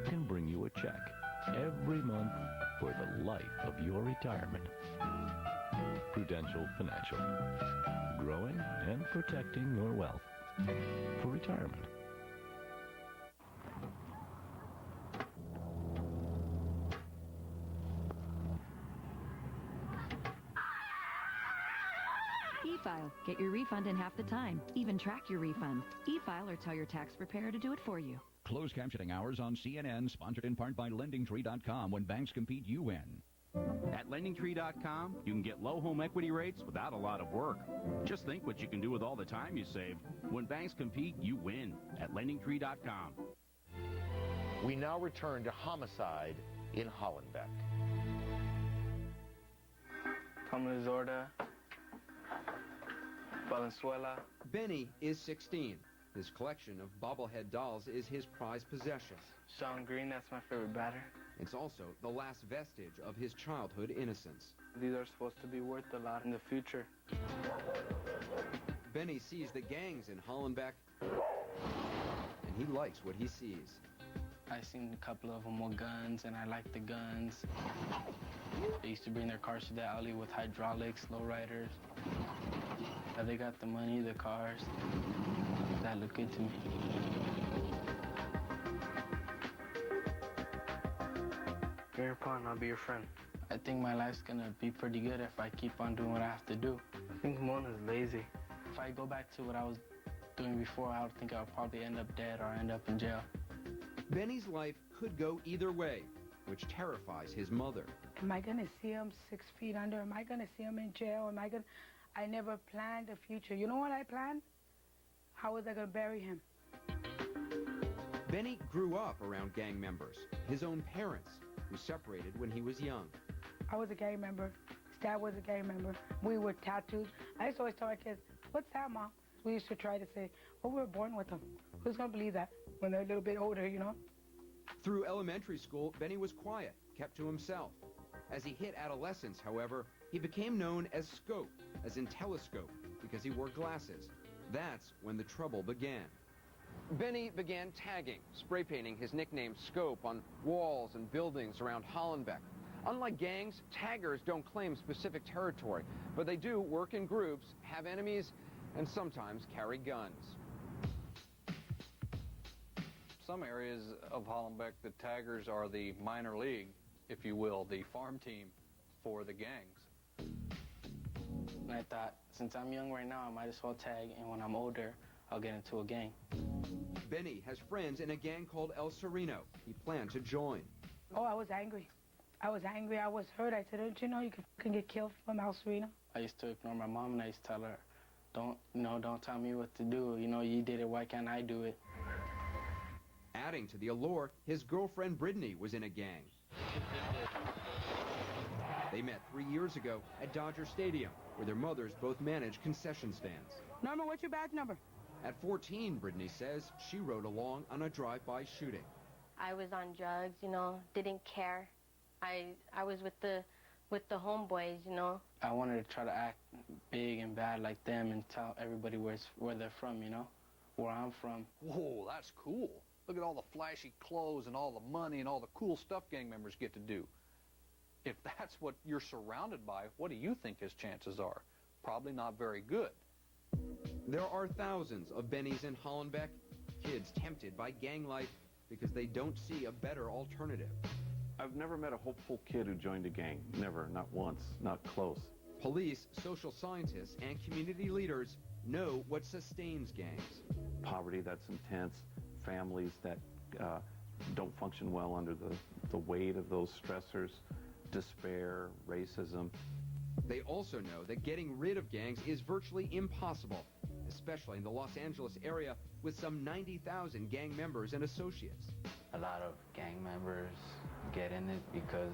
can bring you a check every month for the life of your retirement. Prudential Financial, growing and protecting your wealth for retirement. E-File. Get your refund in half the time. Even track your refund. E-File or tell your tax preparer to do it for you. Closed captioning hours on CNN, sponsored in part by LendingTree.com. When banks compete, you win. At LendingTree.com, you can get low home equity rates without a lot of work. Just think what you can do with all the time you save. When banks compete, you win. At LendingTree.com. We now return to homicide in Hollenbeck. Tommy Zorda, Valenzuela. Benny is 16. His collection of bobblehead dolls is his prized possession. Sean Green, that's my favorite batter. It's also the last vestige of his childhood innocence. These are supposed to be worth a lot in the future. Benny sees the gangs in Hollenbeck, and he likes what he sees. I seen a couple of them with guns, and I like the guns. They used to bring their cars to the alley with hydraulics, lowriders. They got the money, the cars. That looked good to me. You're your partner, I'll be your friend. I think my life's gonna be pretty good if I keep on doing what I have to do. I think Mona's lazy. If I go back to what I was doing before, I would think I would probably end up dead or end up in jail. Benny's life could go either way, which terrifies his mother. Am I gonna see him 6 feet under? Am I gonna see him in jail? I never planned the future. You know what I planned? How was I gonna bury him? Benny grew up around gang members, his own parents, who separated when he was young. I was a gang member. His dad was a gang member. We were tattooed. I used to always tell my kids, what's that, Mom? We used to try to say, well, we were born with them. Who's gonna believe that when they're a little bit older, you know? Through elementary school, Benny was quiet, kept to himself. As he hit adolescence, however, he became known as Scope, as in telescope, because he wore glasses. That's when the trouble began. Benny began tagging, spray painting his nickname Scope on walls and buildings around Hollenbeck. Unlike gangs, taggers don't claim specific territory, but they do work in groups, have enemies, and sometimes carry guns. Some areas of Hollenbeck, the taggers are the minor league, if you will, the farm team for the gangs. And I thought, since I'm young right now, I might as well tag, and when I'm older, I'll get into a gang. Benny has friends in a gang called El Sereno. He planned to join. Oh, I was angry. I was hurt. I said, don't you know you can get killed from El Sereno? I used to ignore my mom, and I used to tell her, don't tell me what to do. You know, you did it, why can't I do it? Adding to the allure, his girlfriend Brittany was in a gang. They met 3 years ago at Dodger Stadium, where their mothers both manage concession stands. Norma, what's your badge number? At 14, Brittany says she rode along on a drive-by shooting. I was on drugs, didn't care. I was with the homeboys, I wanted to try to act big and bad like them and tell everybody where they're from, where I'm from. Whoa, that's cool. Look at all the flashy clothes and all the money and all the cool stuff gang members get to do. If that's what you're surrounded by, what do you think his chances are? Probably not very good. There are thousands of Bennies in Hollenbeck, kids tempted by gang life because they don't see a better alternative. I've never met a hopeful kid who joined a gang. Never, not once, not close. Police, social scientists, and community leaders know what sustains gangs. Poverty that's intense, families that don't function well under the weight of those stressors, despair, racism. They also know that getting rid of gangs is virtually impossible, especially in the Los Angeles area with some 90,000 gang members and associates. A lot of gang members get in it because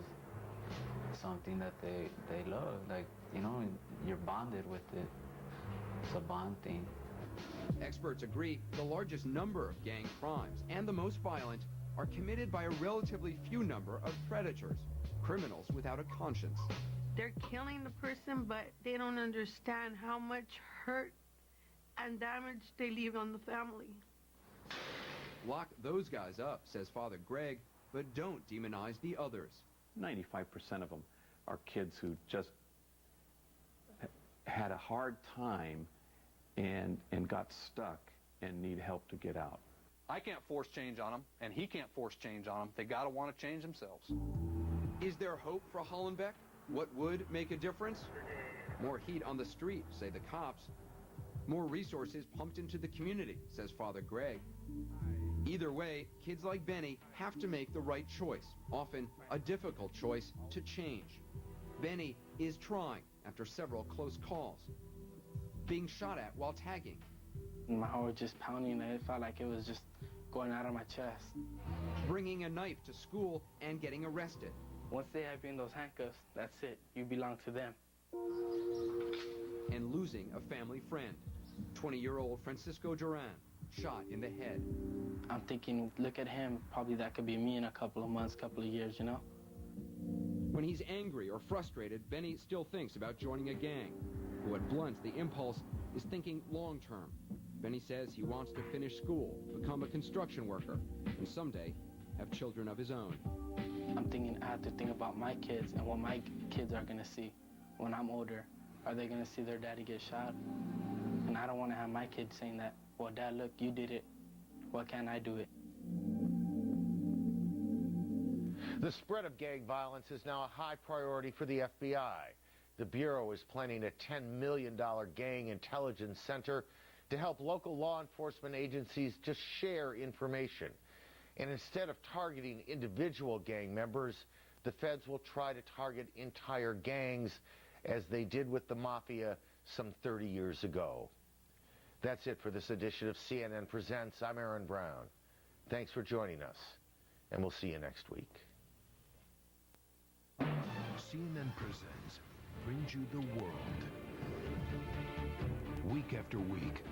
it's something that they love. Like, you're bonded with it. It's a bond thing. Experts agree the largest number of gang crimes and the most violent are committed by a relatively few number of predators, criminals without a conscience. They're killing the person, but they don't understand how much hurt and damage they leave on the family. Lock those guys up, says Father Greg, but don't demonize the others. 95% of them are kids who just had a hard time and got stuck and need help to get out. I can't force change on them, and he can't force change on them. They got to want to change themselves. Is there hope for Hollenbeck? What would make a difference? More heat on the street, say the cops. More resources pumped into the community, says Father Greg. Either way, kids like Benny have to make the right choice, often a difficult choice, to change. Benny is trying after several close calls. Being shot at while tagging. My heart was just pounding. It felt like it was just going out of my chest. Bringing a knife to school and getting arrested. Once they have you in those handcuffs, that's it. You belong to them. And losing a family friend. 20-year-old Francisco Duran, shot in the head. I'm thinking, look at him. Probably that could be me in a couple of months, couple of years, When he's angry or frustrated, Benny still thinks about joining a gang. But what blunts the impulse is thinking long-term. Benny says he wants to finish school, become a construction worker, and someday have children of his own. I'm thinking I have to think about my kids and what my kids are going to see when I'm older. Are they going to see their daddy get shot? And I don't want to have my kids saying that, well, Dad, look, you did it. Why can't I do it? The spread of gang violence is now a high priority for the FBI. The Bureau is planning a $10 million gang intelligence center to help local law enforcement agencies just share information. And instead of targeting individual gang members, the feds will try to target entire gangs as they did with the Mafia some 30 years ago. That's it for this edition of CNN Presents. I'm Aaron Brown. Thanks for joining us, and we'll see you next week. CNN Presents brings you the world. Week after week,